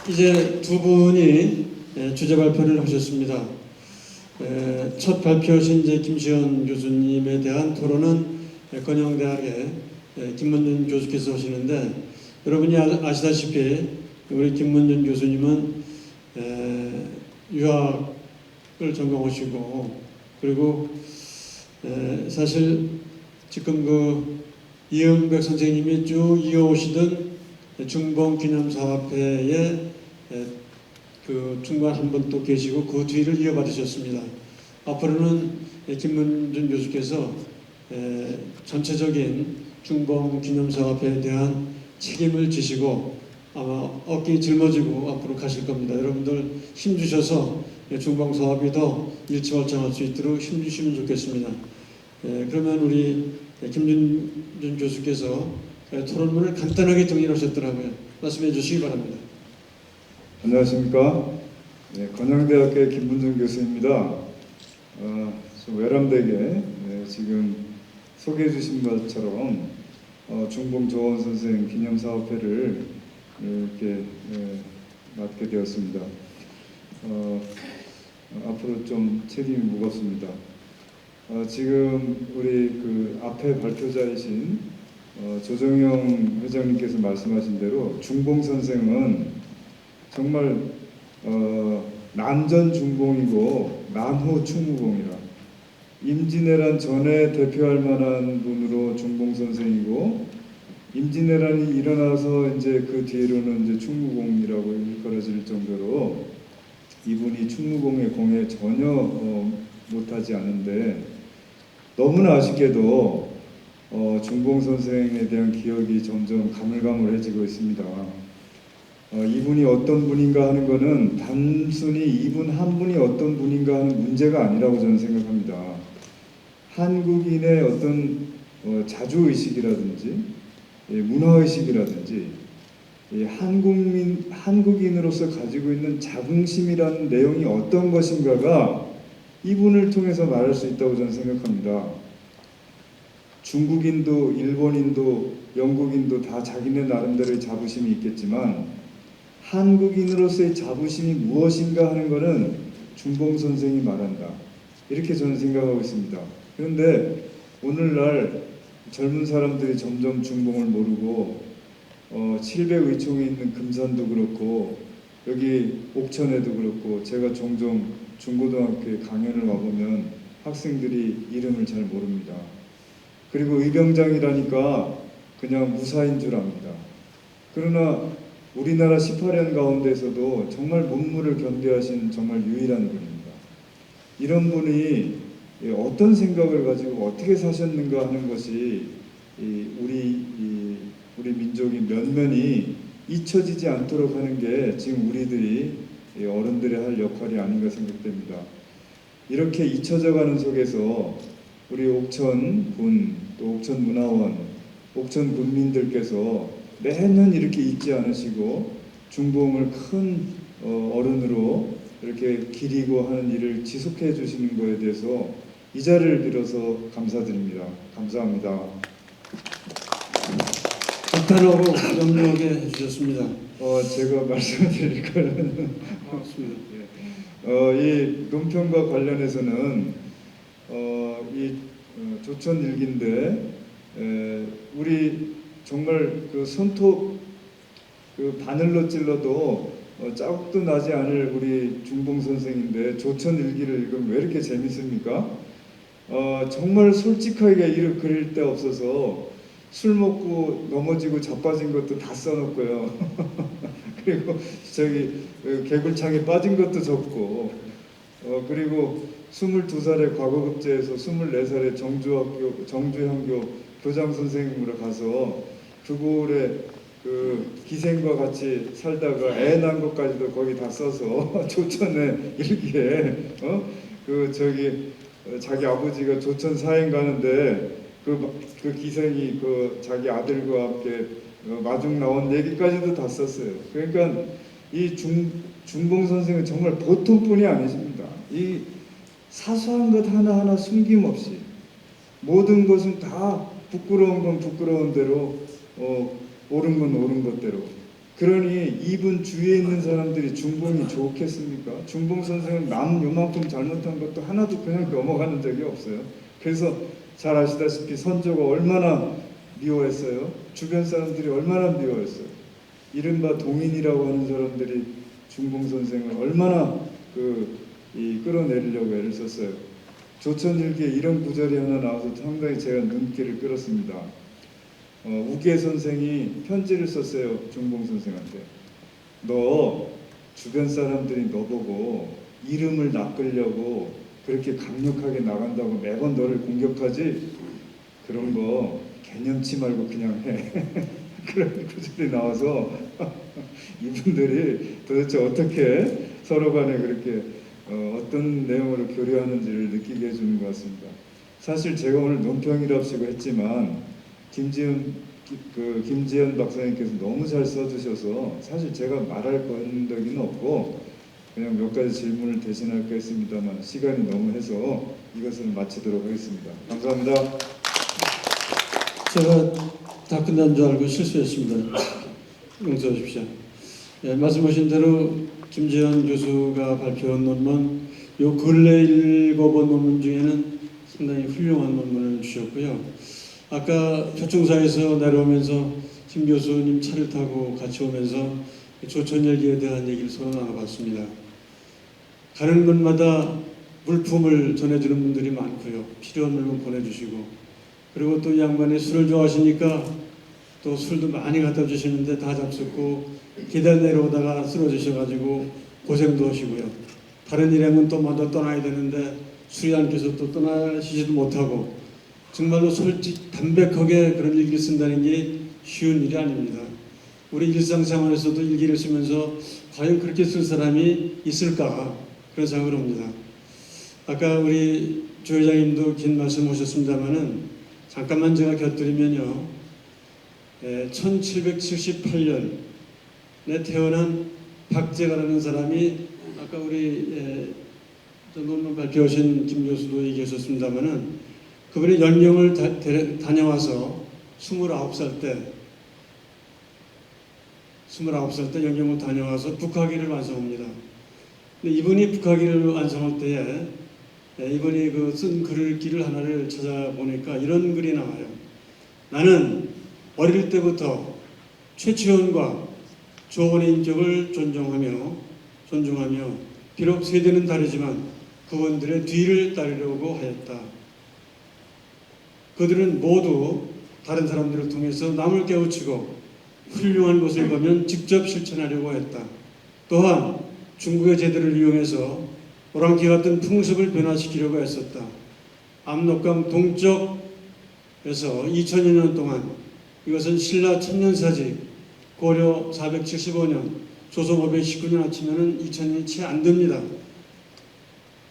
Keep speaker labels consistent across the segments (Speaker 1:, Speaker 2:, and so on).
Speaker 1: 이제 두 분이 주제 발표를 하셨습니다. 첫 발표하신 이제 김시현 교수님에 대한 토론은 건영대학의 김문준 교수께서 하시는데, 여러분이 아시다시피 우리 김문준 교수님은 유학을 전공하시고, 그리고 사실 지금 그 이은백 선생님이 쭉 이어오시던 중봉기념사업회에 그 중간 한 번 또 계시고 그 뒤를 이어받으셨습니다. 앞으로는 김문준 교수께서 전체적인 중봉기념사업회에 대한 책임을 지시고 아마 어깨 짊어지고 앞으로 가실 겁니다. 여러분들 힘주셔서 중봉사업이 더 일치월장할 수 있도록 힘주시면 좋겠습니다. 그러면 우리 김문준 교수께서 토론문을 간단하게 정리하셨더라고요. 말씀해 주시기 바랍니다.
Speaker 2: 안녕하십니까. 건영대학교의 김문준 교수입니다. 좀 외람되게 지금 소개해 주신 것처럼 중봉조원 선생 기념사업회를 이렇게 맡게 되었습니다. 앞으로 좀 책임이 무겁습니다. 지금 우리 그 앞에 발표자이신 조정영 회장님께서 말씀하신 대로 중봉 선생은 정말 난전 중봉이고 난후 충무공이라, 임진왜란 전에 대표할 만한 분으로 중봉 선생이고, 임진왜란이 일어나서 이제 그 뒤로는 이제 충무공이라고 일컬어질 정도로 이분이 충무공의 공에 전혀 못하지 않은데, 너무나 아쉽게도 중봉 선생에 대한 기억이 점점 가물가물해지고 있습니다. 이분이 어떤 분인가 하는 것은 단순히 이분 한 분이 어떤 분인가 하는 문제가 아니라고 저는 생각합니다. 한국인의 어떤 자주의식이라든지 문화의식이라든지 한국인으로서 가지고 있는 자긍심이라는 내용이 어떤 것인가가 이분을 통해서 말할 수 있다고 저는 생각합니다. 중국인도 일본인도 영국인도 다 자기네 나름대로의 자부심이 있겠지만, 한국인으로서의 자부심이 무엇인가 하는 것은 중봉 선생이 말한다, 이렇게 저는 생각하고 있습니다. 그런데 오늘날 젊은 사람들이 점점 중봉을 모르고 700의총에 있는 금산도 그렇고 여기 옥천에도 그렇고, 제가 종종 중고등학교에 강연을 와보면 학생들이 이름을 잘 모릅니다. 그리고 의병장이라니까 그냥 무사인 줄 압니다. 그러나 우리나라 18년 가운데서도 정말 문무를 견디하신 정말 유일한 분입니다. 이런 분이 어떤 생각을 가지고 어떻게 사셨는가 하는 것이 우리 민족이 면면이 잊혀지지 않도록 하는 게 지금 우리들이 어른들의 할 역할이 아닌가 생각됩니다. 이렇게 잊혀져가는 속에서 우리 옥천군, 또 옥천문화원, 옥천 군민들께서 매년 이렇게 잊지 않으시고 중봉을 큰 어른으로 이렇게 기리고 하는 일을 지속해 주시는 것에 대해서 이 자리를 빌어서 감사드립니다. 감사합니다.
Speaker 1: 간단하고 명료하게 해주셨습니다.
Speaker 2: 제가 말씀드릴 거는
Speaker 1: 맞습니다.
Speaker 2: 이 논평과 관련해서는 이 조천일기인데 우리 정말 그 손톱 그 바늘로 찔러도 자국도 나지 않을 우리 중봉 선생인데 조천일기를 읽으면 왜 이렇게 재밌습니까? 정말 솔직하게 이를 그릴 데 없어서 술 먹고 넘어지고 자빠진 것도 다 써놓고요. 그리고 저기 개굴창에 빠진 것도 적고, 그리고 22살에 과거급제에서 24살에 정주현교 교장 선생님으로 가서 그골에 그 기생과 같이 살다가 애 낳은 것까지도 거기 다 써서 조천의 일기에 그 저기 자기 아버지가 조천 사행 가는데 그 기생이 그 자기 아들과 함께 마중 나온 얘기까지도 다 썼어요. 그러니까 이 중봉 선생은 정말 보통 분이 아니십니다. 이 사소한 것 하나하나 숨김없이 모든 것은 다 부끄러운 건 부끄러운 대로 옳은 건 옳은 것대로 그러니 이분 주위에 있는 사람들이 중봉이 좋겠습니까? 중봉 선생은 남 요만큼 잘못한 것도 하나도 그냥 넘어가는 적이 없어요. 그래서 잘 아시다시피 선조가 얼마나 미워했어요. 주변 사람들이 얼마나 미워했어요. 이른바 동인이라고 하는 사람들이 중봉 선생을 얼마나 끌어내리려고 애를 썼어요. 조천일기에 이런 구절이 하나 나와서 상당히 제가 눈길을 끌었습니다. 우계 선생이 편지를 썼어요. 중봉 선생한테. 너 주변 사람들이 너보고 이름을 낚으려고 그렇게 강력하게 나간다고 매번 너를 공격하지? 그런 거 개념치 말고 그냥 해. 그런 구절이 나와서 이분들이 도대체 어떻게 서로 간에 그렇게 어떤 내용으로 교류하는지를 느끼게 해주는 것 같습니다. 사실 제가 오늘 논평이랍시고 했지만 김지연 박사님께서 너무 잘 써주셔서 사실 제가 말할 건덕이는 없고 그냥 몇 가지 질문을 대신할까 했습니다만 시간이 너무 해서 이것을 마치도록 하겠습니다. 감사합니다.
Speaker 1: 제가 다 끝난 줄 알고 실수했습니다. 용서해 주십시오. 예, 말씀하신 대로 김재현 교수가 발표한 논문, 요 근래 읽어본 논문 중에는 상당히 훌륭한 논문을 주셨고요. 아까 표충사에서 내려오면서 김 교수님 차를 타고 같이 오면서 조천열기에 대한 얘기를 서로 나눠봤습니다. 가는 곳마다 물품을 전해주는 분들이 많고요. 필요한 물품 보내주시고, 그리고 또 이 양반이 술을 좋아하시니까 또 술도 많이 갖다 주시는데 다 잡숫고 계단 내려오다가 쓰러지셔가지고 고생도 하시고요. 다른 일행은 또 먼저 떠나야 되는데 술이 안 깨서 또 떠나시지도 못하고, 정말로 솔직 담백하게 그런 일기를 쓴다는 게 쉬운 일이 아닙니다. 우리 일상생활에서도 일기를 쓰면서 과연 그렇게 쓸 사람이 있을까 그런 생각을 합니다. 아까 우리 조 회장님도 긴 말씀 하셨습니다마는 잠깐만 제가 곁들이면요, 1778년에 태어난 박제가라는 사람이 아까 우리 논문 발표하신 김 교수도 얘기하셨습니다마는 그분이 연경을 다녀와서 29살 때 연경을 다녀와서 북학위를 완성합니다. 근데 이분이 북학위를 완성할 때에 이분이 쓴 글귀를 하나를 찾아보니까 이런 글이 나와요. 나는 어릴 때부터 최치원과 조원의 인격을 존중하며 비록 세대는 다르지만 그분들의 뒤를 따르려고 하였다. 그들은 모두 다른 사람들을 통해서 남을 깨우치고 훌륭한 것을 보면 직접 실천하려고 했다. 또한 중국의 제도를 이용해서 오랑캐 같은 풍습을 변화시키려고 했었다. 압록강 동쪽에서 2000여 년 동안, 이것은 신라 천년사직 고려 475년 조선 519년 합치면 2000년이 채 안 됩니다.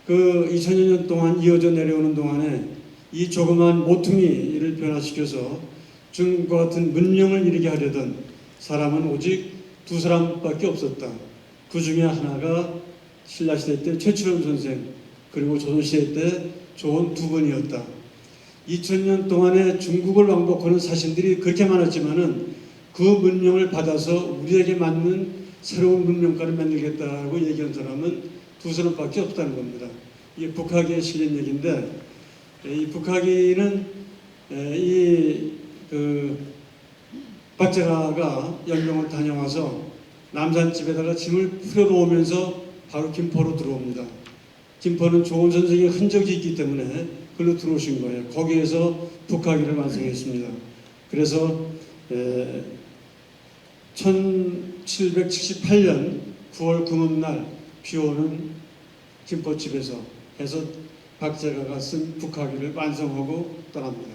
Speaker 1: 그 2000여 년 동안 이어져 내려오는 동안에 이 조그만 모퉁이를 변화시켜서 중국과 같은 문명을 이루게 하려던 사람은 오직 두 사람밖에 없었다. 그 중에 하나가 신라시대 때 최치원 선생, 그리고 조선시대 때 조원 두 분이었다. 2000년 동안에 중국을 왕복하는 사신들이 그렇게 많았지만은 그 문명을 받아서 우리에게 맞는 새로운 문명가를 만들겠다고 얘기한 사람은 두 사람밖에 없다는 겁니다. 이게 북학위에 실린 얘기인데, 이 북학위는 박제가가 연경을 다녀와서 남산집에다가 짐을 풀어놓으면서 바로 김포로 들어옵니다. 김포는 조원 선생의 흔적이 있기 때문에 그걸로 들어오신 거예요. 거기에서 북학위를 완성했습니다. 그래서 1778년 9월 금음날 비오는 김포집에서 해서 박제가가 쓴 북학위를 완성하고 떠납니다.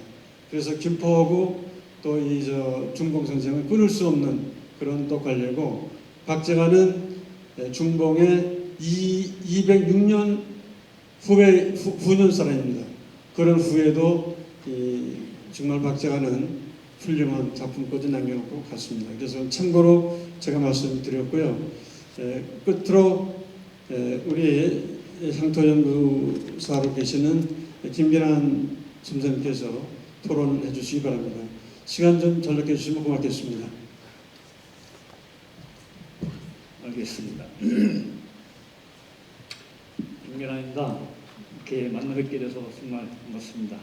Speaker 1: 그래서 김포하고 또 이 중봉 선생은 끊을 수 없는 그런 또 관계고, 박제가는 중봉의 206년 후년 사람입니다. 그런 후에도 정말 박제가는 훌륭한 작품까지 남겨놓고 갔습니다. 그래서 참고로 제가 말씀드렸고요. 끝으로 우리 향토연구사로 계시는 김기란 선생님께서 토론해 주시기 바랍니다. 시간 좀 전락해 주시면 고맙겠습니다.
Speaker 3: 알겠습니다. 김계란입니다. 이렇게 만나 뵙게 돼서 정말 반갑습니다.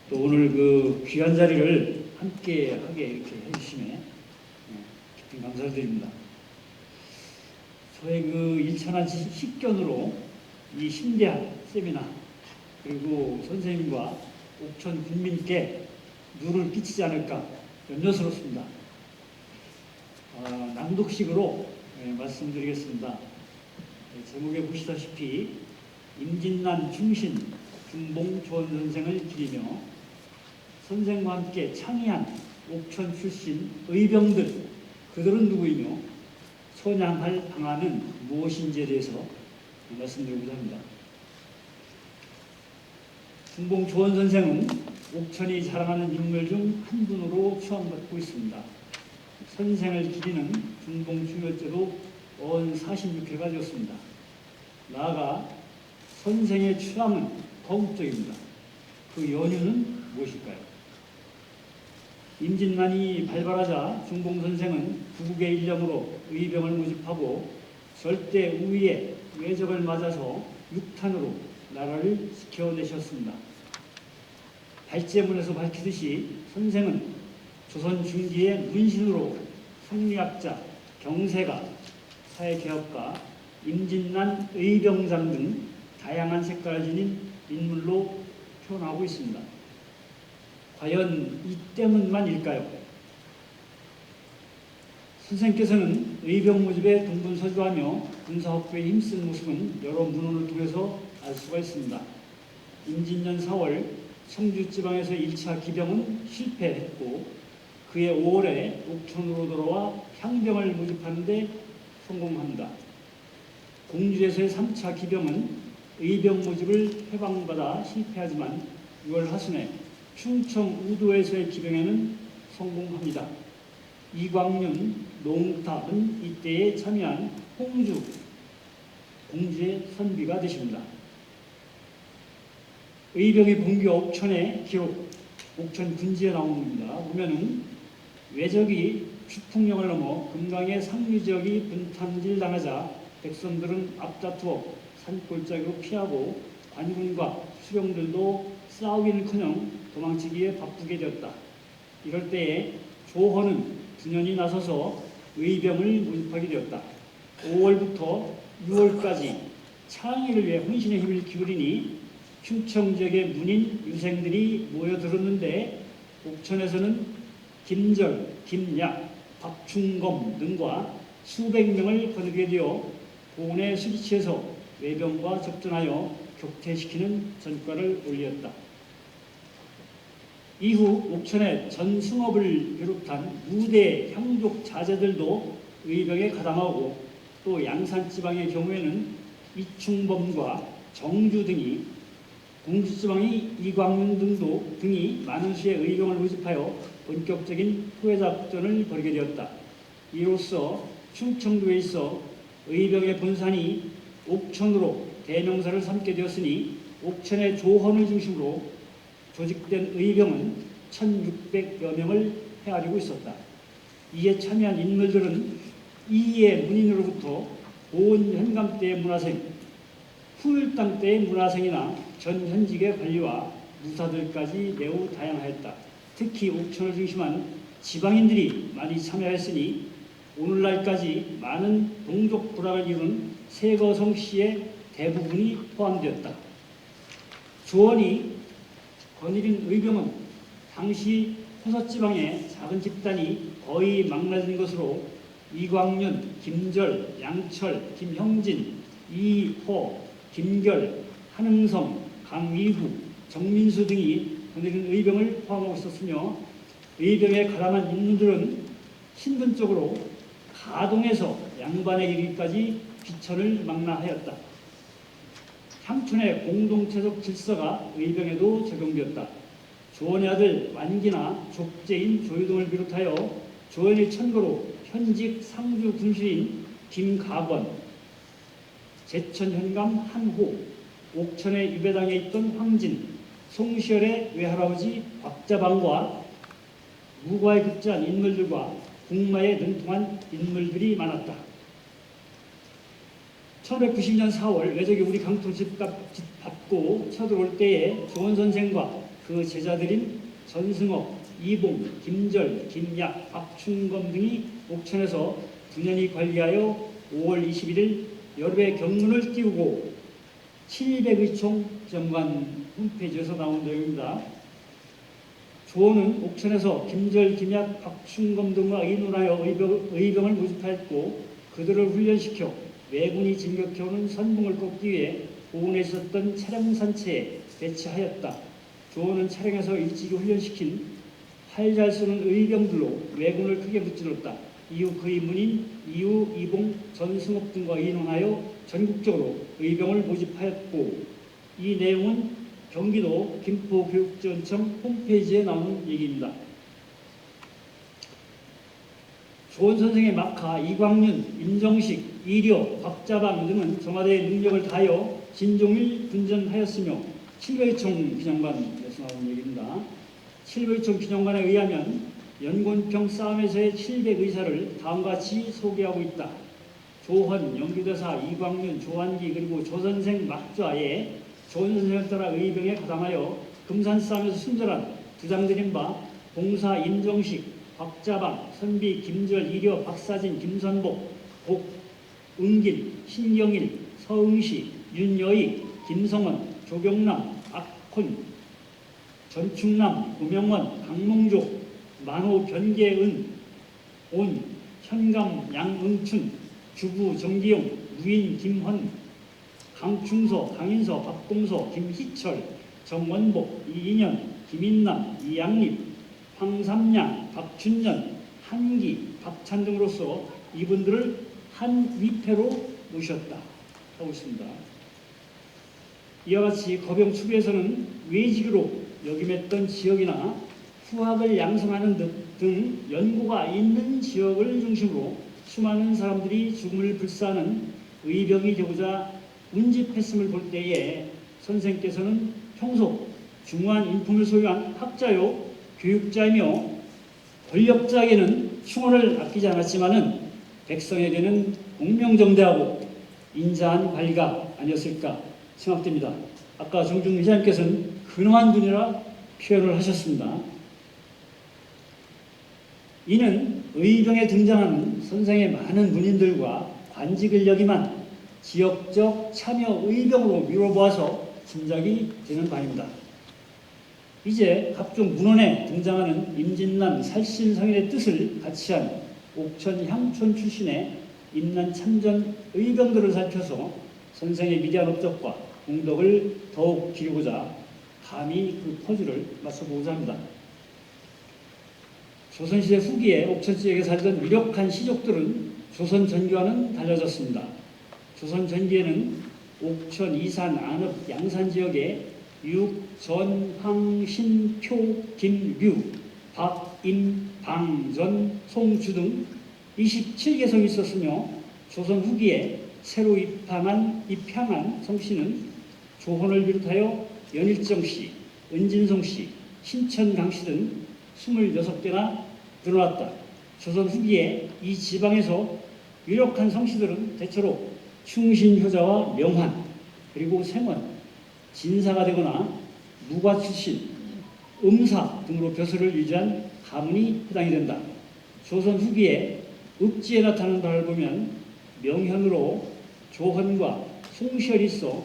Speaker 3: 또 오늘 그 귀한 자리를 함께 하게 이렇게 해주시네 깊은 감사를 드립니다. 저의 그 일천한 식견으로 이 심대한 세미나 그리고 선생님과 옥천 국민께 누를 끼치지 않을까 염려스럽습니다. 낭독식으로 말씀드리겠습니다. 제목에 보시다시피 임진난 충신 중봉 조원 선생을 기리며 선생과 함께 창의한 옥천 출신 의병들, 그들은 누구이며 선양할 방안은 무엇인지에 대해서 말씀드리고자 합니다. 중봉 조원 선생은 옥천이 자랑하는 인물 중 한 분으로 추앙받고 있습니다. 선생을 기리는 중봉 중효제도 46회가 되었습니다. 나아가 선생의 추앙은 거국적입니다. 그 연유는 무엇일까요? 임진난이 발발하자 중봉 선생은 구국의 일념으로 의병을 모집하고 절대 우위의 외적을 맞아서 육탄으로 나라를 지켜내셨습니다. 발제문에서 밝히듯이 선생은 조선 중기의 문신으로 성리학자, 경세가, 사회개혁가, 임진난 의병장 등 다양한 색깔을 지닌 인물로 표현하고 있습니다. 과연 이 때문만일까요? 선생께서는 의병 모집에 동분서주하며 군사확보에 힘쓴 모습은 여러 문헌을 통해서 알 수가 있습니다. 임진년 4월 청주지방에서 1차 기병은 실패했고 그해 5월에 옥천으로 돌아와 향병을 모집하는 데 성공합니다. 공주에서의 3차 기병은 의병 모집을 해방받아 실패하지만 6월 하순에 충청 우도에서의 기병에는 성공합니다. 이광윤, 노웅탑은 이때에 참여한 홍주, 공주의 선비가 되십니다. 의병의 본교 옥천의 기록, 옥천 군지에 나옵니다. 보면은 외적이 추풍령을 넘어 금강의 상류 지역이 분탕질 당하자 백성들은 앞다투어 산골짜기로 피하고 관군과 수령들도 싸우기는커녕 도망치기에 바쁘게 되었다. 이럴 때에 조헌은 분연히 나서서 의병을 모집하게 되었다. 5월부터 6월까지 창의를 위해 혼신의 힘을 기울이니 충청 지역의 문인 유생들이 모여들었는데 옥천에서는 김절, 김약, 박충검 등과 수백 명을 거느리게 되어 고운에 수리치에서 외병과 접전하여 격퇴시키는 전과를 올렸다. 이후 옥천의 전승업을 비롯한 무대 향족 자제들도 의병에 가담하고 또 양산지방의 경우에는 이충범과 정주 등이 공주지방의 이광윤 등이 많은 수의 의병을 모집하여 본격적인 포회작전을 벌이게 되었다. 이로써 충청도에 있어 의병의 본산이 옥천으로 대명사를 삼게 되었으니 옥천의 조헌을 중심으로 조직된 의병은 1600여 명을 헤아리고 있었다. 이에 참여한 인물들은 이의 문인으로부터 고은 현감 때의 문화생, 후일당 때의 문화생이나 전 현직의 관리와 무사들까지 매우 다양하였다. 특히 옥천을 중심한 지방인들이 많이 참여했으니 오늘날까지 많은 동족 부락을 이룬 세거성 씨의 대부분이 포함되었다. 조원이 거느린 의병은 당시 호서지방의 작은 집단이 거의 망라진 것으로 이광윤, 김절, 양철, 김형진, 이호, 김결, 한흥성, 강위후, 정민수 등이 거느린 의병을 포함하고 있었으며 의병에 가담한 인물들은 신분적으로 가동에서 양반에 이르기까지 비천을 망라하였다. 향촌의 공동체적 질서가 의병에도 적용되었다. 조원의 아들 완기나 족제인 조유동을 비롯하여 조원의 천거로 현직 상주 군실인 김가권, 제천 현감 한호, 옥천의 유배당에 있던 황진, 송시열의 외할아버지 곽자방과 무과에 급제한 인물들과 국마에 능통한 인물들이 많았다. 1592년 4월 외적이 우리 강토 집 밟고 쳐들어올 때에 조원 선생과 그 제자들인 전승업, 이봉, 김절, 김약, 박충검 등이 옥천에서 9년이 관리하여 5월 21일 여름에 경문을 띄우고 700의 정관 홈페이지에서 나온 내용입니다. 조원은 옥천에서 김절, 김약, 박충검 등과 의논하여 의병을 모집하였고 그들을 훈련시켜 왜군이 진격해오는 선봉을 꺾기 위해 보훈에 있었던 차량 산체에 배치하였다. 조원은 차량에서 일찍이 훈련시킨 활 잘 쏘는 의병들로 왜군을 크게 무찔렀다. 이후 그 인문인 이후, 이봉, 전승업 등과 의논하여 전국적으로 의병을 모집하였고 이 내용은 경기도 김포교육지원청 홈페이지에 나오는 얘기입니다. 조원 선생의 막하, 이광윤, 임정식, 이려, 박자방 등은 청와대의 능력을 다하여 진종일 분전하였으며 칠배총 기념관에서 나오는 얘기입니다. 칠배총 기념관에 의하면 연곤평 싸움에서의 700의사를 다음과 같이 소개하고 있다. 조헌, 영규대사, 이광윤, 조한기 그리고 조선생 막좌에 조선생을 따라 의병에 가담하여 금산 싸움에서 순절한 부장들인 바 봉사 임정식, 박자방, 선비, 김절, 이려, 박사진, 김선복, 복응길, 신경일, 서응시, 윤여희, 김성원, 조경남, 악훈, 전충남, 고명원, 강몽조, 만호, 변계은, 온, 현감, 양응춘, 주부, 정기용, 무인, 김헌, 강충서, 강인서, 박동서, 김희철, 정원복, 이인현, 김인남, 이양립, 황삼양, 박춘년, 한기, 박찬 등으로서 이분들을 한 위패로 모셨다 하고 있습니다. 이와 같이 거병 추비에서는 외직으로 역임했던 지역이나 후학을 양성하는 등 연고가 있는 지역을 중심으로 수많은 사람들이 죽음을 불사하는 의병이 되고자 운집했음을 볼 때에 선생께서는 평소 중후한 인품을 소유한 학자요 교육자이며 권력자에게는 충원을 아끼지 않았지만은 백성에게는 공명정대하고 인자한 관리가 아니었을까 생각됩니다. 아까 정중 회장님께서는 근엄한 분이라 표현을 하셨습니다. 이는 의병에 등장하는 선생의 많은 문인들과 관직을 역임한 지역적 참여 의병으로 미뤄보아서 짐작이 되는 바입니다. 이제 각종 문헌에 등장하는 임진남 살신성인의 뜻을 같이 한 옥천 향촌 출신의 임난 참전 의병들을 살펴서 선생의 위대한 업적과 공덕을 더욱 기리고자 감히 그 포즈를 맞춰보고자 합니다. 조선시대 후기에 옥천 지역에 살던 유력한 시족들은 조선 전기와는 달라졌습니다. 조선 전기에는 옥천, 이산, 안읍, 양산 지역에 육, 전, 황, 신, 표, 김, 류, 박, 임, 방, 전, 송, 주 등 27개성이 있었으며 조선 후기에 새로 입향한 성씨는 조헌을 비롯하여 연일정씨, 은진성씨, 신천강씨 등 26개나 늘어났다. 조선 후기에 이 지방에서 유력한 성씨들은 대체로 충신효자와 명환, 그리고 생원, 진사가 되거나 무과 출신, 음사 등으로 벼슬을 유지한 가문이 해당이 된다. 조선 후기에 읍지에 나타나는 바를 보면 명현으로 조헌과 송시열이 있어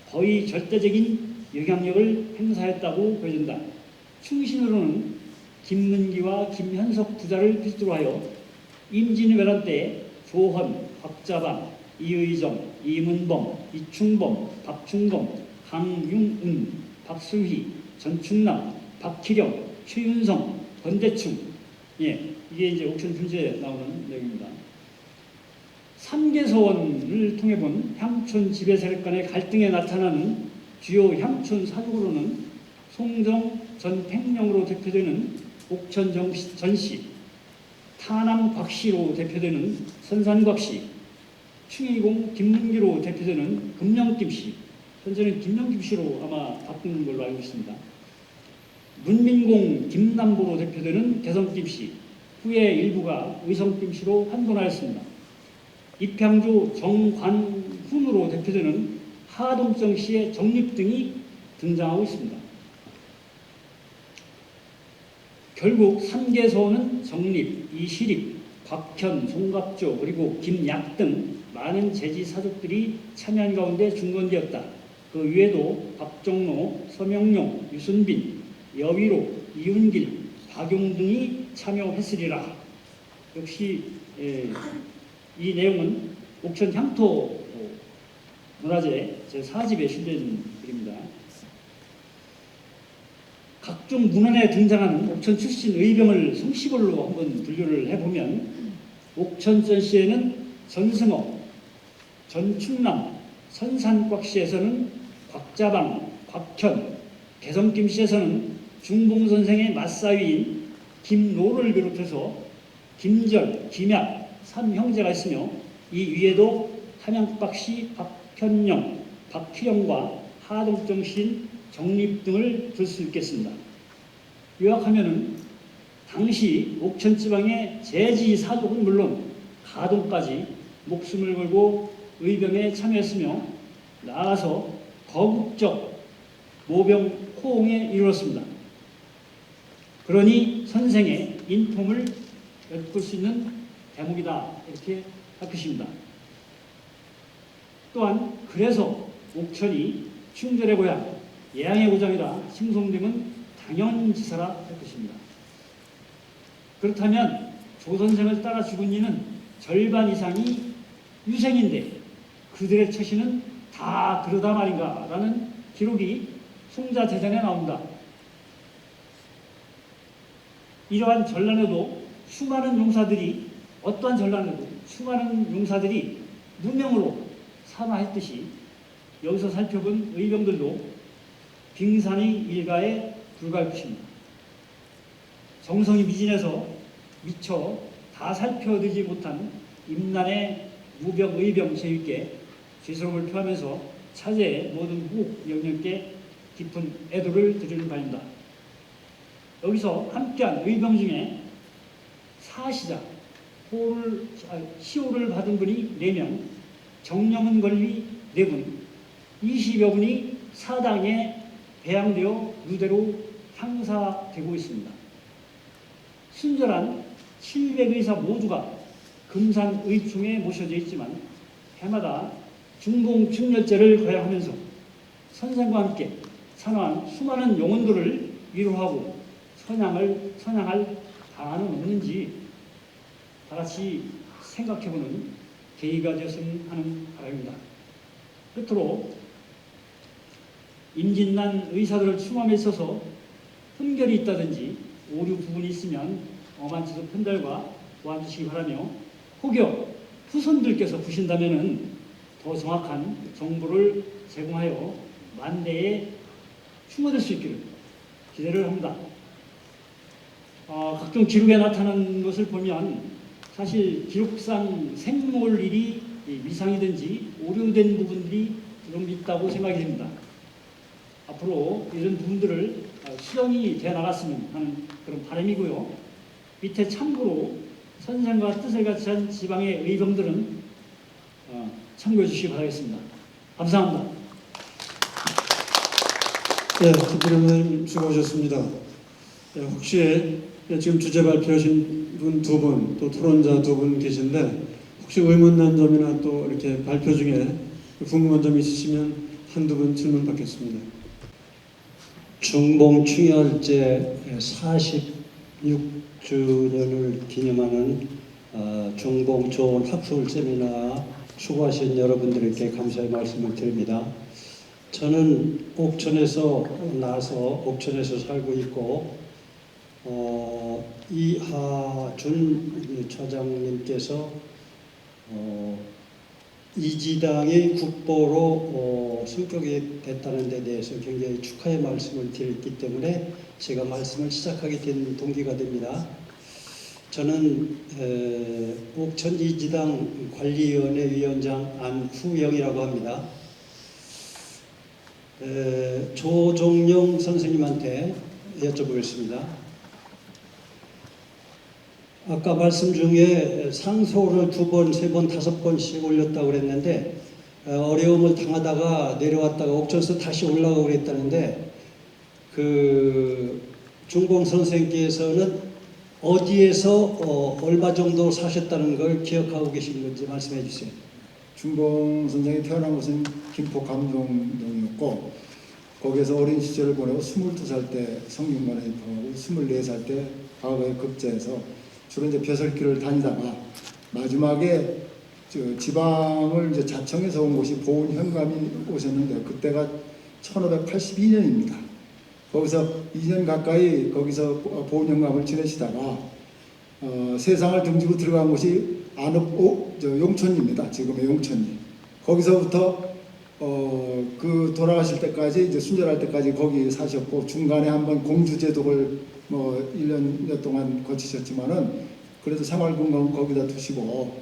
Speaker 3: 거의 절대적인 영향력을 행사했다고 보여진다. 충신으로는 김문기와 김현석 부자를 필두로 하여 임진왜란 때 조헌, 박자방, 이의정, 이문범, 이충범, 박충범, 강융은, 박수희, 전충남, 박희령, 최윤성, 권대충, 이게 이제 옥천 분지에 나오는 내용입니다. 삼계서원을 통해 본 향촌 지배 세력 간의 갈등에 나타나는 주요 향촌 사족으로는 송정 전 팽령으로 대표되는 옥천 전씨, 타남 곽씨로 대표되는 선산곽씨, 충의공 김문기로 대표되는 금령김씨, 현재는 김령김씨로 아마 바꾼 걸로 알고 있습니다. 문민공 김남보로 대표되는 개성김씨, 후에 일부가 의성김씨로 환본하였습니다. 입향주 정관훈으로 대표되는 하동정 씨의 정립 등이 등장하고 있습니다. 결국 3개소는 정립, 이시립, 곽현, 송갑조, 그리고 김약 등 많은 제지 사족들이 참여한 가운데 중건되었다. 그 외에도 박정로, 서명용, 유순빈, 여위로, 이윤길, 박용 등이 참여했으리라. 역시 이 내용은 옥천 향토 문화재 제4집에 실린 글입니다. 각종 문헌에 등장하는 옥천 출신 의병을 성시벌로 한번 분류를 해보면 옥천전시에는 전승업, 전충남, 선산곽시에서는 곽자방, 곽현, 개성김씨에서는 중봉선생의 맞사위인 김노를 비롯해서 김절, 김약, 삼형제가 있으며 이 위에도 함양박씨, 박현영, 박희영과 하동정 시인 정립 등을 들 수 있겠습니다. 요약하면은 당시 옥천지방의 제지 사족은 물론 가동까지 목숨을 걸고 의병에 참여했으며 나아가서 거국적 모병 호응에 이르렀습니다. 그러니 선생의 인품을 엿볼 수 있는 대목이다 이렇게 할 것입니다. 또한 그래서 옥천이 충절의 고향, 예양의 고장이라 칭송됨은 당연지사라 할 것입니다. 그렇다면 조 선생을 따라 죽은 이는 절반 이상이 유생인데 그들의 처신은 다 그러다 말인가 라는 기록이 송자대전에 나온다. 이러한 전란에도 수많은 용사들이 어떠한 전란에도 수많은 용사들이 무명으로 사망했듯이 여기서 살펴본 의병들도 빙산의 일가에 불과할 것입니다. 정성이 미진해서 미처 다 살펴드리지 못한 임난의 무병 의병 제위께 죄스러움을 표하면서 차제의 모든 후국 영령께 깊은 애도를 드리는 바입니다. 여기서 함께한 의병 중에 사시자, 시호를 받은 분이 4명, 정령은 권리 4분, 20여 분이 사당에 배양되어 유대로 향사되고 있습니다. 순절한 700의사 모두가 금산의충에 모셔져 있지만 해마다 중봉충렬제를 거행하면서 선생과 함께 산화한 수많은 영혼들을 위로하고 선양할 방안은 없는지 다같이 생각해보는 계기가 되었으면 하는 바람입니다. 끝으로 임진난 의사들을 충함에 있어서 흠결이 있다든지 오류 부분이 있으면 엄한 지속 편달과 도와주시기 바라며 혹여 후손들께서 보신다면 더 정확한 정보를 제공하여 만대에 충원될 수 있기를 기대를 합니다. 각종 기록에 나타난 것을 보면 사실 기록상 생몰일이 미상이든지 오류된 부분들이 좀 있다고 생각이 됩니다. 앞으로 이런 부분들을 수정이 되어 나갔으면 하는 그런 바람이고요. 밑에 참고로 선생과 뜻을 같이 한 지방의 의병들은 참고해 주시기 바라겠습니다. 감사합니다.
Speaker 1: 네, 김필영님 수고하셨습니다. 네, 혹시 지금 주제 발표하신 분 2분, 또 토론자 2분 계신데 혹시 의문난 점이나 또 이렇게 발표 중에 궁금한 점 있으시면 한두 분 질문 받겠습니다.
Speaker 4: 중봉충혈제 46주년을 기념하는 중봉조원 학술 세미나 수고하신 여러분들께 감사의 말씀을 드립니다. 저는 옥천에서 나서 옥천에서 살고 있고 이하준 처장님께서 이지당의 국보로 승격이 됐다는 데 대해서 굉장히 축하의 말씀을 드렸기 때문에 제가 말씀을 시작하게 된 동기가 됩니다. 저는 옥천 이지당 관리위원회 위원장 안후영이라고 합니다. 조종용 선생님한테 여쭤보겠습니다. 아까 말씀 중에 상소를 2번, 3번, 5번씩 올렸다고 그랬는데 어려움을 당하다가 내려왔다가 옥천에서 다시 올라가고 그랬다는데 그 중봉 선생께서는 어디에서 얼마 정도 사셨다는 걸 기억하고 계신 건지 말씀해 주세요.
Speaker 5: 중봉 선생이 태어난 곳은 김포 감동동이었고 거기에서 어린 시절을 보내고 22살 때 성균관에 입학하고 24살 때 과거에 급제해서 주로 이제 벼슬길을 다니다가 마지막에 지방을 이제 자청해서 온 곳이 보은현감이 오셨는데 그때가 1582년입니다. 거기서 2년 가까이 거기서 보은현감을 지내시다가 세상을 등지고 들어간 곳이 용천입니다. 지금의 용천이. 거기서부터 그 돌아가실 때까지 이제 순절할 때까지 거기 사셨고 중간에 한번 공주제독을 뭐 1년 동안 거치셨지만은 그래도 생활건강은 거기다 두시고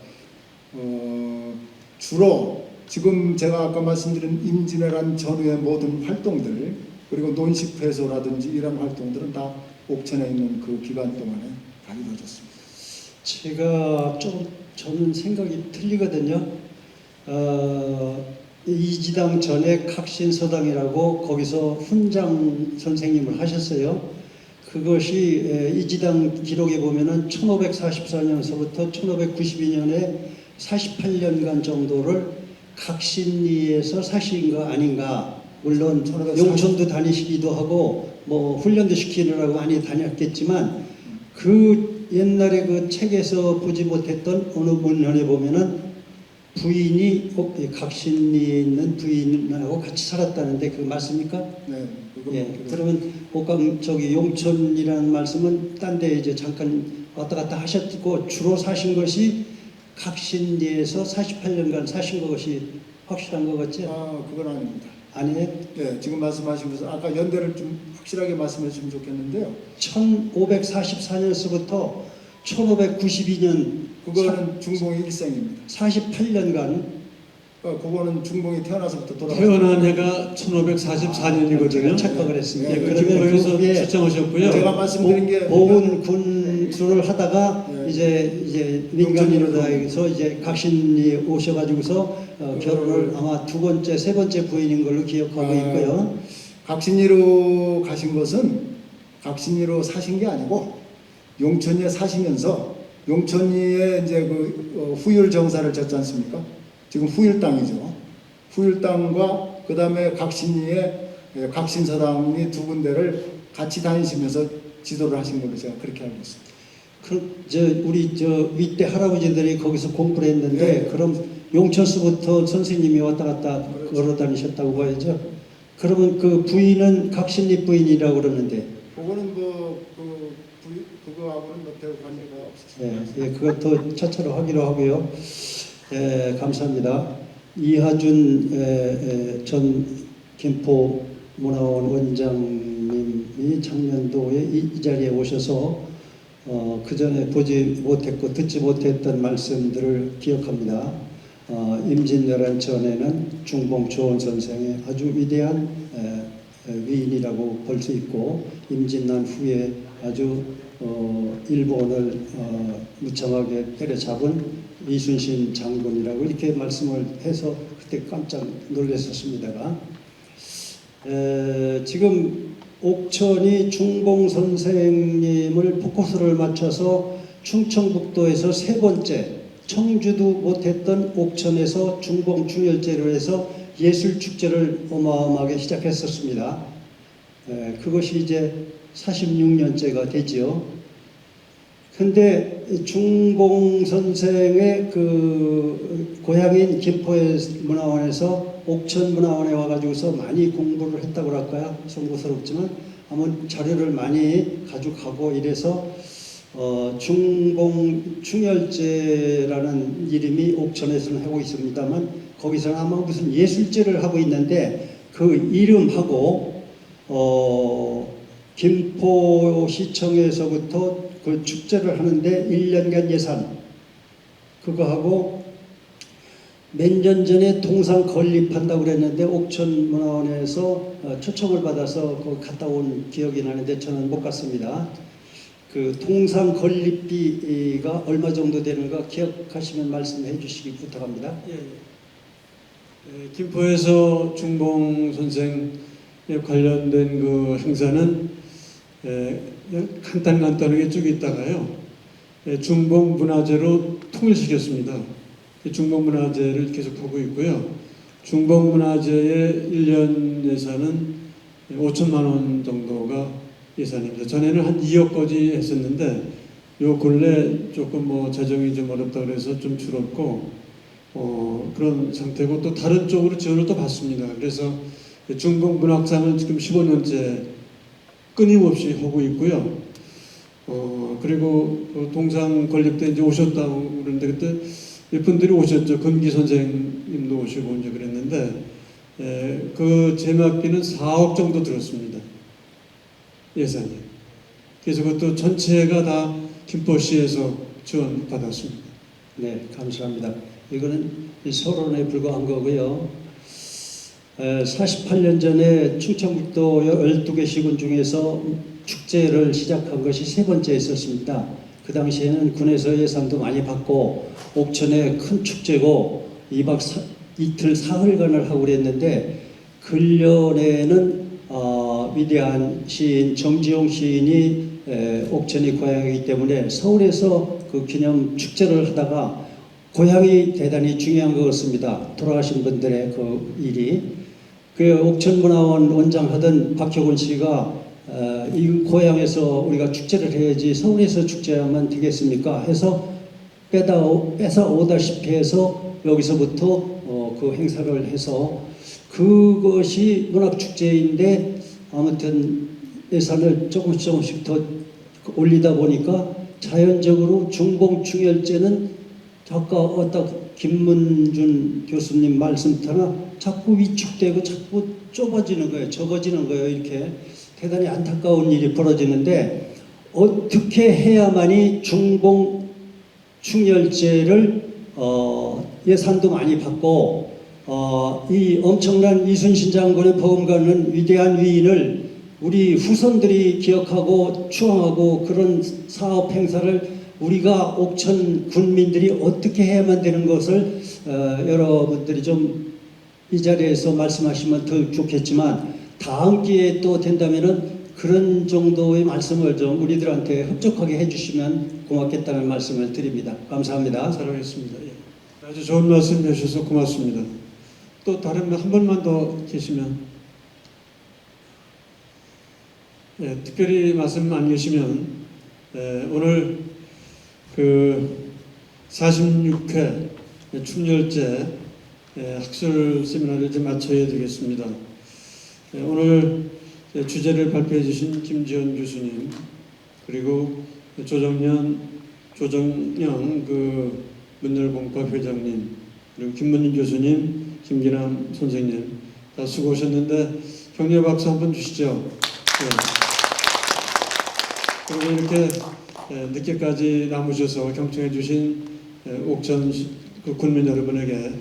Speaker 5: 주로 지금 제가 아까 말씀드린 임진왜란 전후의 모든 활동들 그리고 논식회소라든지 이런 활동들은 다 옥천에 있는 그 기간 동안에 다 이루어졌습니다.
Speaker 4: 제가 좀 저는 생각이 틀리거든요. 이지당 전에 각신서당이라고 거기서 훈장 선생님을 하셨어요. 그것이 이지당 기록에 보면은 1544년서부터 1592년에 48년간 정도를 각신리에서 사신 거 아닌가. 물론 용천도 다니시기도 하고 뭐 훈련도 시키느라고 많이 다녔겠지만 그 옛날에 그 책에서 보지 못했던 어느 문헌에 보면은 부인이 각신리에 있는 부인하고 같이 살았다는데 그 맞습니까?
Speaker 5: 네.
Speaker 4: 예. 그러면 저기 용천이라는 말씀은 딴 데 이제 잠깐 왔다 갔다 하셨고 주로 사신 것이 각신리에서 48년간 사신 것이 확실한 것 같죠?
Speaker 5: 그건 아닙니다.
Speaker 4: 아니에요?
Speaker 5: 네, 지금 말씀하시면서 아까 연대를 좀 확실하게 말씀해 주시면 좋겠는데요.
Speaker 4: 1544년서부터 1592년
Speaker 5: 그거는 중봉이 일생입니다.
Speaker 4: 48년간
Speaker 5: 그거는 중봉이 태어나서부터 돌아가신
Speaker 1: 태어난 해가 1544년이거든요.
Speaker 4: 착각을 했습니다.
Speaker 5: 네,
Speaker 4: 그러면
Speaker 1: 김포에서
Speaker 4: 그 후에
Speaker 1: 출장하셨고요.
Speaker 5: 제가 말씀드린 게
Speaker 4: 보훈 군수를 하다가
Speaker 5: 네.
Speaker 4: 이제 민간인으로 해서 이제 각신이 오셔가지고서 결혼을 아마 2번째, 3번째 부인인 걸로 기억하고 있고요.
Speaker 5: 각신리로 가신 것은 각신리로 사신 게 아니고 용천리에 사시면서 용천리에 이제 그 후율 정사를 졌지 않습니까? 지금 후율 땅이죠. 후율 땅과 그 다음에 각신리에 각신서당이 2군데를 같이 다니시면서 지도를 하신 걸로 제가 그렇게 알고 있습니다.
Speaker 4: 우리 윗대 할아버지들이 거기서 공부를 했는데
Speaker 5: 네.
Speaker 4: 그럼 용천서부터 선생님이 왔다 갔다 걸어 다니셨다고 봐야죠. 그러면 그 부인은 각신리 부인이라고 그러는데.
Speaker 5: 그거는 그거하고는 몇 별 관계가 없었습니다.
Speaker 4: 예, 그것도 차차로 하기로 하고요. 감사합니다. 이하준 전 김포 문화원 원장님이 작년도에 이 자리에 오셔서 그 전에 보지 못했고 듣지 못했던 말씀들을 기억합니다. 임진왜란 전에는 중봉 조원 선생의 아주 위대한 위인이라고 볼 수 있고 임진난 후에 아주 일본을 무참하게 때려잡은 이순신 장군이라고 이렇게 말씀을 해서 그때 깜짝 놀랐었습니다가 지금 옥천이 중봉 선생님을 포커스를 맞춰서 충청북도에서 3번째 청주도 못했던 옥천에서 중봉 중열제를 해서 예술축제를 어마어마하게 시작했었습니다. 그것이 이제 46년째가 되지요. 근데 중봉 선생의 그 고향인 김포의 문화원에서 옥천 문화원에 와가지고서 많이 공부를 했다고 할까요? 송구스럽지만 아무 자료를 많이 가져가고 이래서 중봉 충혈제라는 이름이 옥천에서는 하고 있습니다만 거기서는 아마 무슨 예술제를 하고 있는데 그 이름하고 김포시청에서부터 그 축제를 하는데 1년간 예산 그거하고 몇 년 전에 동상 건립한다고 그랬는데 옥천문화원에서 초청을 받아서 거기 갔다 온 기억이 나는데 저는 못 갔습니다. 그 통상 건립비가 얼마 정도 되는가 기억하시면 말씀해 주시기 부탁합니다.
Speaker 1: 예, 예. 김포에서 중봉 선생 관련된 그 행사는 그냥 간단하게 쭉 있다가요. 중봉 문화재로 통일시켰습니다. 중봉 문화재를 계속하고 있고요. 중봉 문화재의 1년 예산은 5천만 원 정도가 예산입니다. 전에는 한 2억까지 했었는데 요 근래 조금 뭐 재정이 좀 어렵다 그래서 좀 줄었고 그런 상태고 또 다른 쪽으로 지원을 또 받습니다. 그래서 중봉 문학상을 지금 15년째 끊임없이 하고 있고요. 그리고 동상 건립 때 이제 오셨다고 그러는데 그때 몇 분들이 오셨죠. 금기 선생님도 오시고 이제 그랬는데 그 제막비는 4억 정도 들었습니다. 예산이. 그래서 그것도 전체가 다 김포시에서 지원받았습니다.
Speaker 4: 네, 감사합니다. 이거는 서론에 불과한 거고요. 48년 전에 충청북도 12개 시군 중에서 축제를 시작한 것이 세 번째 있었습니다. 그 당시에는 군에서 예산도 많이 받고 옥천의 큰 축제고 2박 이틀 사흘간을 하고 그랬는데 근련에는 위대한 시인 정지용 시인이 옥천이 고향이기 때문에 서울에서 그 기념 축제를 하다가 고향이 대단히 중요한 것 같습니다. 돌아가신 분들의 그 일이. 그 옥천문화원 원장하던 박혁원 씨가 이 고향에서 우리가 축제를 해야지 서울에서 축제하면 되겠습니까? 해서 뺏어 오다시피 해서 여기서부터 그 행사를 해서 그것이 문학축제인데 아무튼 예산을 조금씩 더 올리다 보니까 자연적으로 중봉충혈제는 아까 어떤 김문준 교수님 말씀 따라 자꾸 위축되고 자꾸 좁아지는 거예요. 적어지는 거예요. 이렇게 대단히 안타까운 일이 벌어지는데 어떻게 해야만이 중봉충혈제를 예산도 많이 받고 이 엄청난 이순신 장군의 버금가는 위대한 위인을 우리 후손들이 기억하고 추앙하고 그런 사업 행사를 우리가 옥천 군민들이 어떻게 해야만 되는 것을 여러분들이 좀 이 자리에서 말씀하시면 더 좋겠지만 다음 기회에 또 된다면은 그런 정도의 말씀을 좀 우리들한테 흡족하게 해주시면 고맙겠다는 말씀을 드립니다. 감사합니다.
Speaker 1: 잘하겠습니다. 예. 아주 좋은 말씀 해주셔서 고맙습니다. 또 다른 한 번만 더 계시면 특별히 말씀 안 계시면 오늘 그 46회 충렬제 학술 세미나를 이제 마쳐야 되겠습니다. 오늘 주제를 발표해 주신 김지현 교수님 그리고 조정영 그 문열공과 회장님 그리고 김문인 교수님 김기남 선생님 다 수고하셨는데 격려 박수 한번 주시죠. 그리고 이렇게 늦게까지 남으셔서 경청해 주신 옥천 그 군민 여러분에게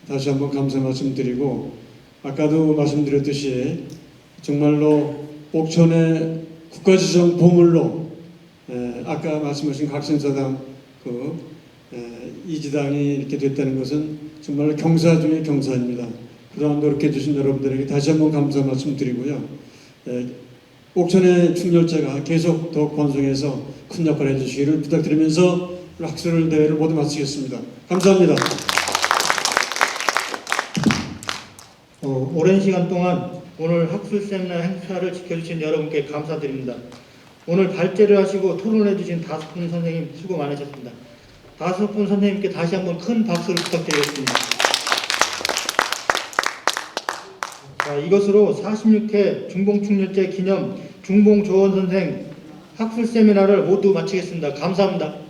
Speaker 1: 다시 한번 감사 말씀드리고 아까도 말씀드렸듯이 정말로 옥천의 국가지정 보물로 아까 말씀하신 각신사당 그 이지당이 이렇게 됐다는 것은 정말로 경사 중의 경사입니다. 그동안 노력해 주신 여러분들에게 다시 한번 감사 말씀드리고요. 옥천의 충렬제가 계속 더욱 번성해서 큰 역할을 해주시기를 부탁드리면서 학술 대회를 모두 마치겠습니다. 감사합니다.
Speaker 6: 오랜 시간 동안 오늘 학술 세미나 행사를 지켜주신 여러분께 감사드립니다. 오늘 발제를 하시고 토론해 주신 5분 선생님 수고 많으셨습니다. 5분 선생님께 다시 한번 큰 박수를 부탁드리겠습니다. 자, 이것으로 46회 중봉충렬제 기념 중봉조원 선생 학술 세미나를 모두 마치겠습니다. 감사합니다.